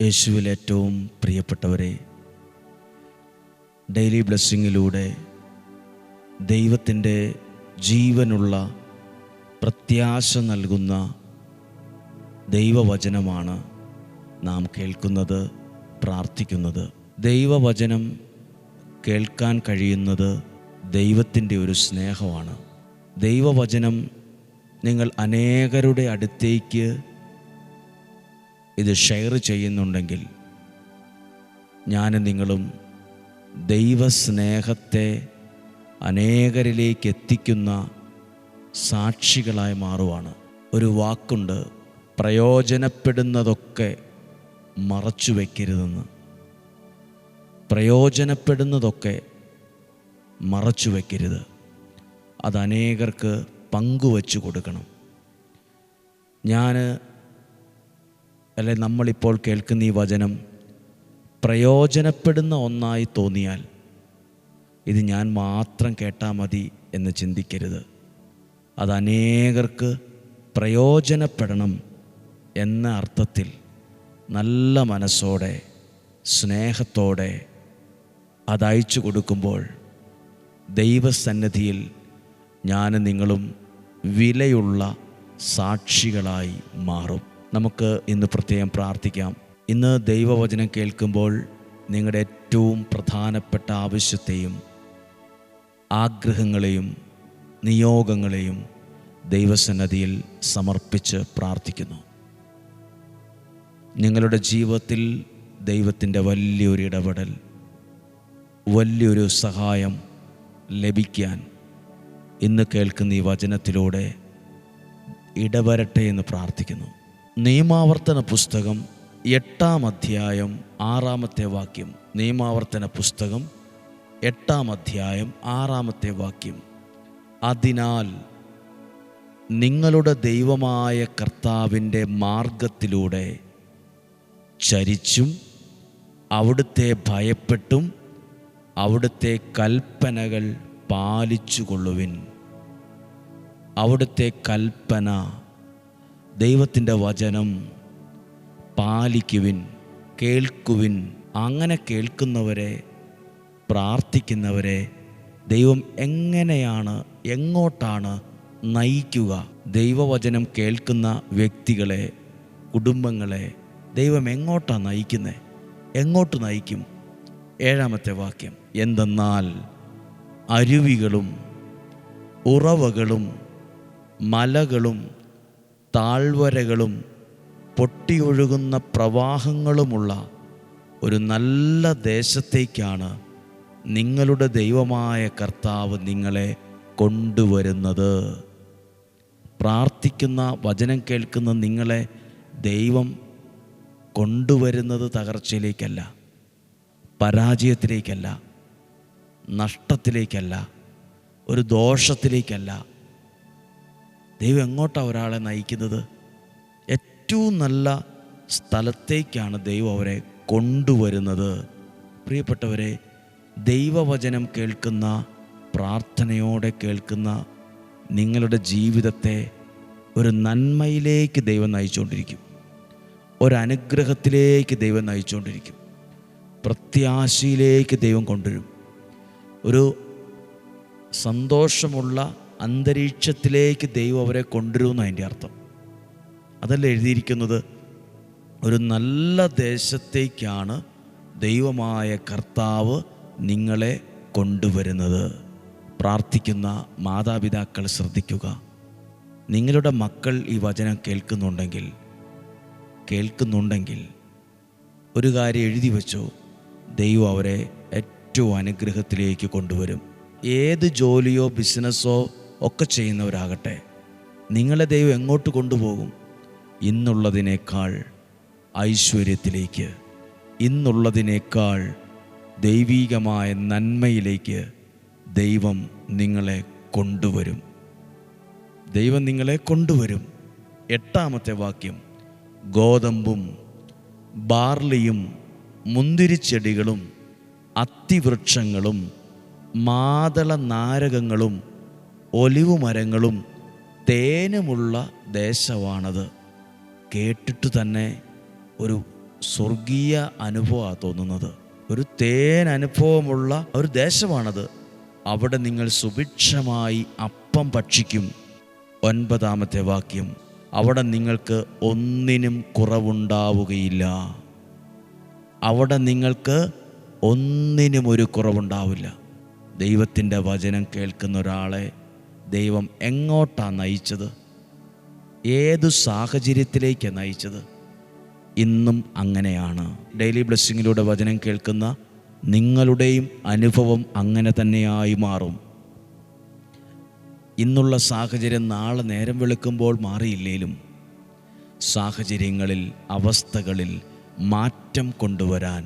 യേശുവിൽ ഏറ്റവും പ്രിയപ്പെട്ടവരെ, ഡെയിലി ബ്ലെസ്സിങ്ങിലൂടെ ദൈവത്തിൻ്റെ ജീവനുള്ള പ്രത്യാശ നൽകുന്ന ദൈവവചനമാണ് നാം കേൾക്കുന്നത്, പ്രാർത്ഥിക്കുന്നത്. ദൈവവചനം കേൾക്കാൻ കഴിയുന്നത് ദൈവത്തിൻ്റെ ഒരു സ്നേഹമാണ്. ദൈവവചനം നിങ്ങൾ അനേകരുടെ അടുത്തേക്ക് ഇത് ഷെയർ ചെയ്യുന്നുണ്ടെങ്കിൽ ഞാനും നിങ്ങളും ദൈവസ്നേഹത്തെ അനേകരിലേക്ക് എത്തിക്കുന്ന സാക്ഷികളായി മാറുവാണ്. ഒരു വാക്കുണ്ട്, പ്രയോജനപ്പെടുന്നതൊക്കെ മറച്ചു വയ്ക്കരുതെന്ന്. പ്രയോജനപ്പെടുന്നതൊക്കെ മറച്ചു വയ്ക്കരുത്, അത് അനേകർക്ക് പങ്കുവച്ചു കൊടുക്കണം. നമ്മളിപ്പോൾ കേൾക്കുന്ന ഈ വചനം പ്രയോജനപ്പെടുന്ന ഒന്നായി തോന്നിയാൽ ഇത് ഞാൻ മാത്രം കേട്ടാൽ മതി എന്ന് ചിന്തിക്കരുത്. അത് അനേകർക്ക് പ്രയോജനപ്പെടണം എന്ന അർത്ഥത്തിൽ നല്ല മനസ്സോടെ സ്നേഹത്തോടെ അതയച്ചു കൊടുക്കുമ്പോൾ ദൈവസന്നിധിയിൽ ഞാനും നിങ്ങളും വിലയുള്ള സാക്ഷികളായി മാറും. നമുക്ക് ഇന്ന് പ്രത്യേകം പ്രാർത്ഥിക്കാം. ഇന്ന് ദൈവവചനം കേൾക്കുമ്പോൾ നിങ്ങളുടെ ഏറ്റവും പ്രധാനപ്പെട്ട ആവശ്യത്തെയും ആഗ്രഹങ്ങളെയും നിയോഗങ്ങളെയും ദൈവസന്നിധിയിൽ സമർപ്പിച്ച് പ്രാർത്ഥിക്കുന്നു. നിങ്ങളുടെ ജീവിതത്തിൽ ദൈവത്തിൻ്റെ വലിയൊരു ഇടപെടൽ, വലിയൊരു സഹായം ലഭിക്കാൻ ഇന്ന് കേൾക്കുന്ന ഈ വചനത്തിലൂടെ ഇടവരട്ടെ എന്ന് പ്രാർത്ഥിക്കുന്നു. നിയമാവർത്തന പുസ്തകം 8-ാം അധ്യായം 6-ാമത്തെ വാക്യം. നിയമാവർത്തന പുസ്തകം 8-ാം അധ്യായം 6-ാമത്തെ വാക്യം. അതിനാൽ നിങ്ങളുടെ ദൈവമായ കർത്താവിൻ്റെ മാർഗത്തിലൂടെ ചരിച്ചും അവിടുത്തെ ഭയപ്പെട്ടും അവിടുത്തെ കൽപ്പനകൾ പാലിച്ചുകൊള്ളുവിൻ. അവിടുത്തെ കൽപ്പന, ദൈവത്തിൻ്റെ വചനം പാലിക്കുവിൻ, കേൾക്കുവിൻ. അങ്ങനെ കേൾക്കുന്നവരെ, പ്രാർത്ഥിക്കുന്നവരെ ദൈവം എങ്ങോട്ടാണ് നയിക്കുക? ദൈവവചനം കേൾക്കുന്ന വ്യക്തികളെ, കുടുംബങ്ങളെ ദൈവം എങ്ങോട്ടാണ് നയിക്കുന്നത്? എങ്ങോട്ട് നയിക്കും? 7-ാമത്തെ വാക്യം. എന്തെന്നാൽ അരുവികളും ഉറവകളും മലകളും താഴ്വരകളും പൊട്ടിയൊഴുകുന്ന പ്രവാഹങ്ങളുമുള്ള ഒരു നല്ല ദേശത്തേക്കാണ് നിങ്ങളുടെ ദൈവമായ കർത്താവ് നിങ്ങളെ കൊണ്ടുവരുന്നത്. പ്രാർത്ഥിക്കുന്ന, വചനം കേൾക്കുന്ന നിങ്ങളെ ദൈവം കൊണ്ടുവരുന്നത് തകർച്ചയിലേക്കല്ല, പരാജയത്തിലേക്കല്ല, നഷ്ടത്തിലേക്കല്ല, ഒരു ദോഷത്തിലേക്കല്ല. ദൈവം എങ്ങോട്ടാണ് ഒരാളെ നയിക്കുന്നത്? ഏറ്റവും നല്ല സ്ഥലത്തേക്കാണ് ദൈവം അവരെ കൊണ്ടുവരുന്നത്. പ്രിയപ്പെട്ടവരെ, ദൈവവചനം കേൾക്കുന്ന, പ്രാർത്ഥനയോടെ കേൾക്കുന്ന നിങ്ങളുടെ ജീവിതത്തെ ഒരു നന്മയിലേക്ക് ദൈവം നയിച്ചുകൊണ്ടിരിക്കും. ഒരനുഗ്രഹത്തിലേക്ക് ദൈവം നയിച്ചുകൊണ്ടിരിക്കും. പ്രത്യാശയിലേക്ക് ദൈവം കൊണ്ടുവരും. ഒരു സന്തോഷമുള്ള അന്തരീക്ഷത്തിലേക്ക് ദൈവം അവരെ കൊണ്ടുവരുമെന്ന് അതിൻ്റെ അർത്ഥം. അതല്ല എഴുതിയിരിക്കുന്നത്. ഒരു നല്ല ദേശത്തേക്കാണ് ദൈവമായ കർത്താവ് നിങ്ങളെ കൊണ്ടുവരുന്നത്. പ്രാർത്ഥിക്കുന്ന മാതാപിതാക്കൾ ശ്രദ്ധിക്കുക. നിങ്ങളുടെ മക്കൾ ഈ വചനം കേൾക്കുന്നുണ്ടെങ്കിൽ ഒരു കാര്യം എഴുതി വെച്ചോ, ദൈവം അവരെ ഏറ്റവും അനുഗ്രഹത്തിലേക്ക് കൊണ്ടുവരും. ഏത് ജോലിയോ ബിസിനസ്സോ ഒക്കെ ചെയ്യുന്നവരാകട്ടെ, നിങ്ങളെ ദൈവം എങ്ങോട്ട് കൊണ്ടുപോകും? ഇന്നുള്ളതിനേക്കാൾ ഐശ്വര്യത്തിലേക്ക്, ഇന്നുള്ളതിനേക്കാൾ ദൈവീകമായ നന്മയിലേക്ക് ദൈവം നിങ്ങളെ കൊണ്ടുവരും. ദൈവം നിങ്ങളെ കൊണ്ടുവരും. 8-ാമത്തെ വാക്യം. ഗോതമ്പും ബാർലിയും മുന്തിരിച്ചെടികളും അത്തിവൃക്ഷങ്ങളും മാതള നാരകങ്ങളും ഒലിവ് മരങ്ങളും തേനുമുള്ള ദേശമാണത്. കേട്ടിട്ട് തന്നെ ഒരു സ്വർഗീയ അനുഭവമാണ് തോന്നുന്നത്. ഒരു തേൻ അനുഭവമുള്ള ഒരു ദേശമാണത്. അവിടെ നിങ്ങൾ സുഭിക്ഷമായി അപ്പം ഭക്ഷിക്കും. 9-ാമത്തെ വാക്യം, അവിടെ നിങ്ങൾക്ക് ഒന്നിനും കുറവുണ്ടാവുകയില്ല. അവിടെ നിങ്ങൾക്ക് ഒന്നിനും ഒരു കുറവുണ്ടാവില്ല. ദൈവത്തിൻ്റെ വചനം കേൾക്കുന്ന ഒരാളെ ദൈവം എങ്ങോട്ടാണ് നയിച്ചത്? ഏതു സാഹചര്യത്തിലേക്കാണ് നയിച്ചത്? ഇന്നും അങ്ങനെയാണ്. ഡെയിലി ബ്ലെസ്സിങ്ങിലൂടെ വചനം കേൾക്കുന്ന നിങ്ങളുടെയും അനുഭവം അങ്ങനെ തന്നെയായി മാറും. ഇന്നുള്ള സാഹചര്യം നാളെ നേരം വെളുക്കുമ്പോൾ മാറിയില്ലേലും സാഹചര്യങ്ങളിൽ, അവസ്ഥകളിൽ മാറ്റം കൊണ്ടുവരാൻ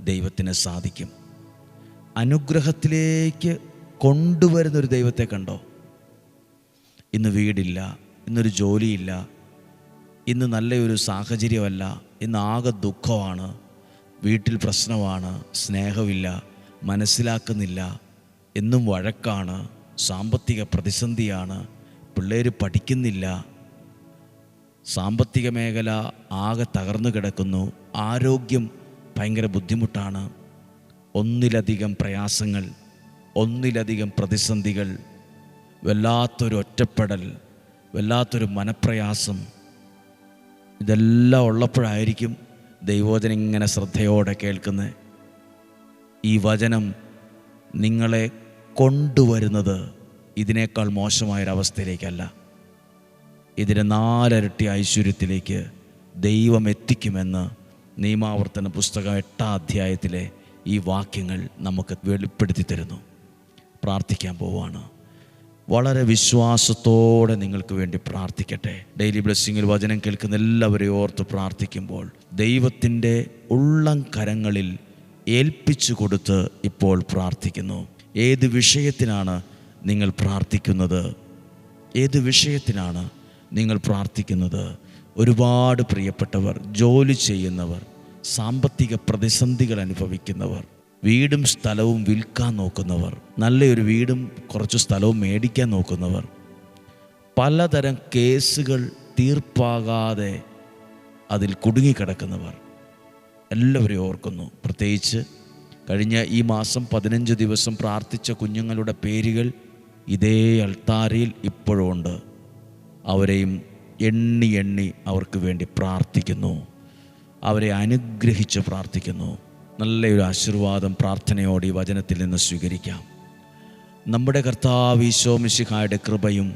ദൈവത്തിന് സാധിക്കും. അനുഗ്രഹത്തിലേക്ക് കൊണ്ടുവരുന്നൊരു ദൈവത്തെ കണ്ടോ? ഇന്ന് വീടില്ല, ഇന്നൊരു ജോലിയില്ല, ഇന്ന് നല്ലൊരു സാഹചര്യമല്ല, ഇന്ന് ആകെ ദുഃഖമാണ്, വീട്ടിൽ പ്രശ്നമാണ്, സ്നേഹമില്ല, മനസ്സിലാക്കുന്നില്ല, എന്നും വഴക്കാണ്, സാമ്പത്തിക പ്രതിസന്ധിയാണ്, പിള്ളേർ പഠിക്കുന്നില്ല, സാമ്പത്തിക മേഖല ആകെ തകർന്നു കിടക്കുന്നു, ആരോഗ്യം ഭയങ്കര ബുദ്ധിമുട്ടാണ്, ഒന്നിലധികം പ്രയാസങ്ങൾ, ഒന്നിലധികം പ്രതിസന്ധികൾ, വല്ലാത്തൊരു ഒറ്റപ്പെടൽ, വല്ലാത്തൊരു മനപ്രയാസം. ഇതെല്ലാം ഉള്ളപ്പോഴായിരിക്കും ദൈവവചനം ഇങ്ങനെ ശ്രദ്ധയോടെ കേൾക്കുന്നത്. ഈ വചനം നിങ്ങളെ കൊണ്ടുവരുന്നത് ഇതിനേക്കാൾ മോശമായൊരവസ്ഥയിലേക്കല്ല, ഇതിനെ 4 ഇരട്ടി ഐശ്വര്യത്തിലേക്ക് ദൈവം എത്തിക്കുമെന്ന് നിയമാവർത്തന പുസ്തകം 8-ാം അധ്യായത്തിലെ ഈ വാക്യങ്ങൾ നമുക്ക് വെളിപ്പെടുത്തി തരുന്നു. പ്രാർത്ഥിക്കാൻ പോവാണ്. വളരെ വിശ്വാസത്തോടെ നിങ്ങൾക്ക് വേണ്ടി പ്രാർത്ഥിക്കട്ടെ. ഡെയിലി ബ്ലെസ്സിങ്ങിൽ വചനം കേൾക്കുന്ന എല്ലാവരെയും ഓർത്ത് പ്രാർത്ഥിക്കുമ്പോൾ ദൈവത്തിൻ്റെ ഉള്ളം കരങ്ങളിൽ ഏൽപ്പിച്ചു കൊടുത്ത് ഇപ്പോൾ പ്രാർത്ഥിക്കുന്നു. ഏത് വിഷയത്തിനാണ് നിങ്ങൾ പ്രാർത്ഥിക്കുന്നത്? ഏത് വിഷയത്തിനാണ് നിങ്ങൾ പ്രാർത്ഥിക്കുന്നത്? ഒരുപാട് പ്രിയപ്പെട്ടവർ, ജോലി ചെയ്യുന്നവർ, സാമ്പത്തിക പ്രതിസന്ധികൾ അനുഭവിക്കുന്നവർ, വീടും സ്ഥലവും വിൽക്കാൻ നോക്കുന്നവർ, നല്ലൊരു വീടും കുറച്ച് സ്ഥലവും മേടിക്കാൻ നോക്കുന്നവർ, പലതരം കേസുകൾ തീർപ്പാകാതെ അതിൽ കുടുങ്ങിക്കിടക്കുന്നവർ എല്ലാവരെയും ഓർക്കുന്നു. പ്രത്യേകിച്ച് കഴിഞ്ഞ ഈ മാസം 15 ദിവസം പ്രാർത്ഥിച്ച കുഞ്ഞുങ്ങളുടെ പേരുകൾ ഇതേ അൾത്താരയിൽ ഇപ്പോഴും ഉണ്ട്. അവരെയും എണ്ണി എണ്ണി അവർക്ക് വേണ്ടി പ്രാർത്ഥിക്കുന്നു, അവരെ അനുഗ്രഹിച്ച് പ്രാർത്ഥിക്കുന്നു. നല്ലൊരു ആശീർവാദം പ്രാർത്ഥനയോടെ ഈ വചനത്തിൽ നിന്ന് സ്വീകരിക്കാം. നമ്മുടെ കർത്താവ് ഈശോ മിശിഹായുടെ കൃപയും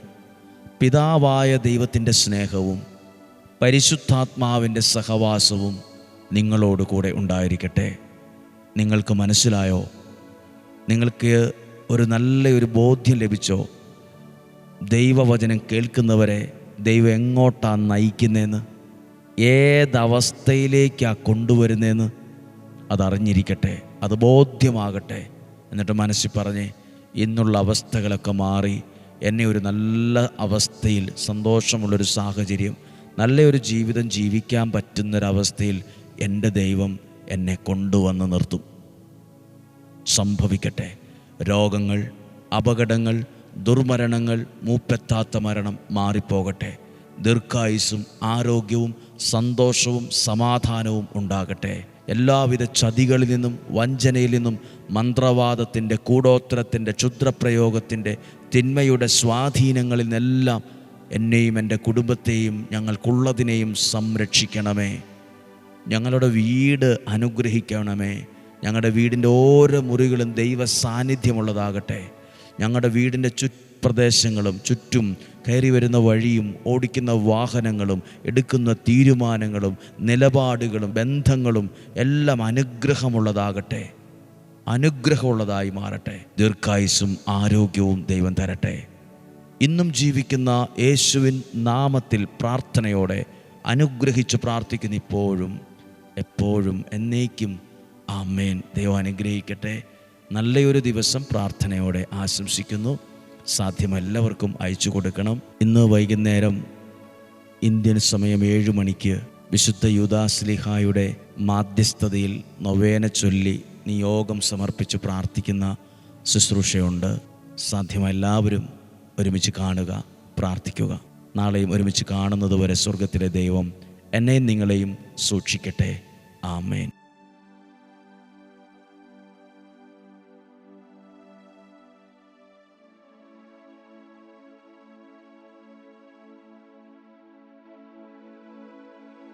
പിതാവായ ദൈവത്തിൻ്റെ സ്നേഹവും പരിശുദ്ധാത്മാവിൻ്റെ സഹവാസവും നിങ്ങളോട് കൂടെ ഉണ്ടായിരിക്കട്ടെ. നിങ്ങൾക്ക് മനസ്സിലായോ? നിങ്ങൾക്ക് നല്ലൊരു ബോധ്യം ലഭിച്ചോ? ദൈവവചനം കേൾക്കുന്നവരെ ദൈവം എങ്ങോട്ടാണ് നയിക്കുന്നതെന്ന്, ഏതവസ്ഥയിലേക്കാണ് കൊണ്ടുവരുന്നതെന്ന് അതറിഞ്ഞിരിക്കട്ടെ, അത് ബോധ്യമാകട്ടെ. എന്നിട്ട് മനസ്സിൽ പറഞ്ഞ് ഇന്നുള്ള അവസ്ഥകളൊക്കെ മാറി എന്നെ ഒരു നല്ല അവസ്ഥയിൽ, സന്തോഷമുള്ളൊരു സാഹചര്യം, നല്ലൊരു ജീവിതം ജീവിക്കാൻ പറ്റുന്നൊരവസ്ഥയിൽ എൻ്റെ ദൈവം എന്നെ കൊണ്ടുവന്ന് നിർത്തും. സംഭവിക്കട്ടെ. രോഗങ്ങൾ, അപകടങ്ങൾ, ദുർമരണങ്ങൾ, മൂപ്പെത്താത്ത മരണം മാറിപ്പോകട്ടെ. ദീർഘായുസ്സും ആരോഗ്യവും സന്തോഷവും സമാധാനവും ഉണ്ടാകട്ടെ. എല്ലാവിധ ചതികളിൽ നിന്നും, വഞ്ചനയിൽ നിന്നും, മന്ത്രവാദത്തിൻ്റെ, കൂടോത്രത്തിൻ്റെ, ക്ഷുദ്രപ്രയോഗത്തിൻ്റെ, തിന്മയുടെ സ്വാധീനങ്ങളിൽ നിന്നെല്ലാം എന്നെയും എൻ്റെ കുടുംബത്തെയും ഞങ്ങൾക്കുള്ളതിനെയും സംരക്ഷിക്കണമേ. ഞങ്ങളുടെ വീട് അനുഗ്രഹിക്കണമേ. ഞങ്ങളുടെ വീടിൻ്റെ ഓരോ മുറികളും ദൈവ സാന്നിധ്യമുള്ളതാകട്ടെ. ഞങ്ങളുടെ വീടിൻ്റെ പ്രദേശങ്ങളും ചുറ്റും കയറി വരുന്ന വഴിയും ഓടിക്കുന്ന വാഹനങ്ങളും എടുക്കുന്ന തീരുമാനങ്ങളും നിലപാടുകളും ബന്ധങ്ങളും എല്ലാം അനുഗ്രഹമുള്ളതാകട്ടെ, അനുഗ്രഹമുള്ളതായി മാറട്ടെ. ദീർഘായുസ്സും ആരോഗ്യവും ദൈവം തരട്ടെ. ഇന്നും ജീവിക്കുന്ന യേശുവിൻ നാമത്തിൽ പ്രാർത്ഥനയോടെ അനുഗ്രഹിച്ച് പ്രാർത്ഥിക്കുന്ന ഇപ്പോഴും എപ്പോഴും എന്നേക്കും ആമേൻ. ദൈവം അനുഗ്രഹിക്കട്ടെ. നല്ലൊരു ദിവസം പ്രാർത്ഥനയോടെ ആശംസിക്കുന്നു. സാധ്യമെല്ലാവർക്കും അയച്ചു കൊടുക്കണം. ഇന്ന് വൈകുന്നേരം ഇന്ത്യൻ സമയം 7 മണിക്ക് വിശുദ്ധ യൂദാസ്ലീഹായുടെ മാധ്യസ്ഥതയിൽ നൊവേന ചൊല്ലി നിയോഗം സമർപ്പിച്ച് പ്രാർത്ഥിക്കുന്ന ശുശ്രൂഷയുണ്ട്. സാധ്യമെല്ലാവരും ഒരുമിച്ച് കാണുക, പ്രാർത്ഥിക്കുക. നാളെയും ഒരുമിച്ച് കാണുന്നത് വരെ സ്വർഗത്തിലെ ദൈവം എന്നെയും നിങ്ങളെയും സൂക്ഷിക്കട്ടെ. ആമേൻ.